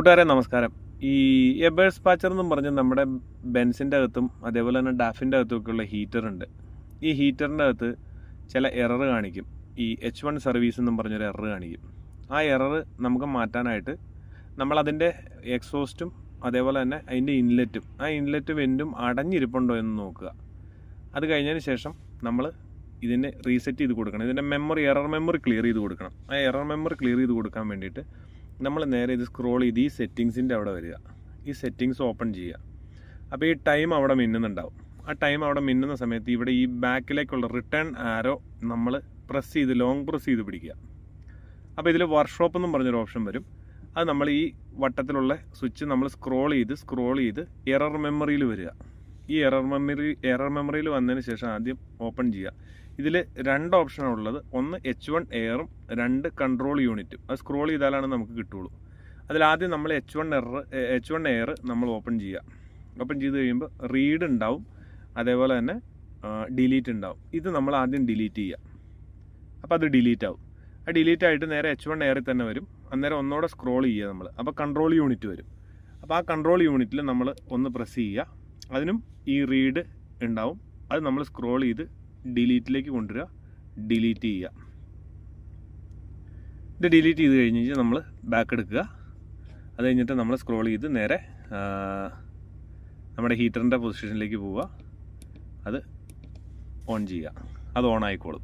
കൂട്ടുകാരെ നമസ്കാരം. ഈ എബേഴ്സ് പാച്ചർ എന്നും പറഞ്ഞ് നമ്മുടെ ബെൻസിൻ്റെ അകത്തും അതേപോലെ തന്നെ ഡാഫിൻ്റെ അകത്തുമൊക്കെയുള്ള ഹീറ്റർ ഉണ്ട്. ഈ ഹീറ്ററിൻ്റെ അകത്ത് ചില എറർ കാണിക്കും. ഈ H1 സർവീസ് എന്നും പറഞ്ഞൊരു എറർ കാണിക്കും. ആ എറർ നമുക്ക് മാറ്റാനായിട്ട് നമ്മളതിൻ്റെ എക്സോസ്റ്റും അതേപോലെ തന്നെ അതിൻ്റെ ഇൻലെറ്റും ഇൻലെറ്റ് വെൻറ്റും അടഞ്ഞിരിപ്പുണ്ടോ എന്ന് നോക്കുക. അത് കഴിഞ്ഞതിന് ശേഷം നമ്മൾ ഇതിനെ റീസെറ്റ് ചെയ്ത് കൊടുക്കണം. ഇതിൻ്റെ എറർ മെമ്മറി ക്ലിയർ ചെയ്ത് കൊടുക്കണം. ആ എറർ മെമ്മറി ക്ലിയർ ചെയ്ത് കൊടുക്കാൻ വേണ്ടിയിട്ട് നമ്മൾ നേരെ ഇത് സ്ക്രോൾ ചെയ്ത് ഈ സെറ്റിങ്സിൻ്റെ അവിടെ വരിക. ഈ സെറ്റിങ്സ് ഓപ്പൺ ചെയ്യുക. അപ്പോൾ ഈ ടൈം അവിടെ മിന്നുന്നുണ്ടാവും. ആ ടൈം അവിടെ മിന്നുന്ന സമയത്ത് ഇവിടെ ഈ ബാക്കിലേക്കുള്ള റിട്ടേൺ ആരോ നമ്മൾ ലോങ് പ്രസ് ചെയ്ത് പിടിക്കുക. അപ്പോൾ ഇതിൽ വർക്ക്ഷോപ്പ് എന്നും പറഞ്ഞൊരു ഓപ്ഷൻ വരും. അത് നമ്മൾ ഈ വട്ടത്തിലുള്ള സ്വിച്ച് നമ്മൾ സ്ക്രോൾ ചെയ്ത് എറർ മെമ്മറിയിൽ വരിക. ഈ എറർ മെമ്മറിയിൽ വന്നതിന് ശേഷം ആദ്യം ഓപ്പൺ ചെയ്യുക. ഇതിൽ രണ്ട് ഓപ്ഷനാണ് ഉള്ളത്. ഒന്ന് H1 എയറും, രണ്ട് കൺട്രോൾ യൂണിറ്റും. അത് സ്ക്രോൾ ചെയ്താലാണ് നമുക്ക് കിട്ടുള്ളൂ. അതിലാദ്യം നമ്മൾ H1 എയർ നമ്മൾ ഓപ്പൺ ചെയ്യുക. ഓപ്പൺ ചെയ്ത് കഴിയുമ്പോൾ റീഡ് ഉണ്ടാവും, അതേപോലെ തന്നെ ഡിലീറ്റ് ഉണ്ടാവും. ഇത് നമ്മൾ ആദ്യം ഡിലീറ്റ് ചെയ്യുക. അപ്പോൾ അത് ഡിലീറ്റ് ആവും. ആ ഡിലീറ്റ് ആയിട്ട് നേരെ H1 എയറിൽ തന്നെ വരും. അന്നേരം ഒന്നുകൂടെ സ്ക്രോൾ ചെയ്യുക നമ്മൾ. അപ്പോൾ കൺട്രോൾ യൂണിറ്റ് വരും. അപ്പോൾ ആ കൺട്രോൾ യൂണിറ്റിൽ നമ്മൾ ഒന്ന് പ്രസ് ചെയ്യുക. അതിനും ഈ റീഡ് ഉണ്ടാവും. അത് നമ്മൾ സ്ക്രോൾ ചെയ്ത് ഡിലീറ്റിലേക്ക് കൊണ്ടുവരിക, ഡിലീറ്റ് ചെയ്യുക. ഇത് ഡിലീറ്റ് ചെയ്ത് കഴിഞ്ഞ് നമ്മൾ ബാക്ക് എടുക്കുക. അത് കഴിഞ്ഞിട്ട് നമ്മൾ സ്ക്രോൾ ചെയ്ത് നേരെ നമ്മുടെ ഹീറ്ററിൻ്റെ പൊസിഷനിലേക്ക് പോവുക. അത് ഓൺ ചെയ്യുക. അത് ഓൺ ആയിക്കോളും.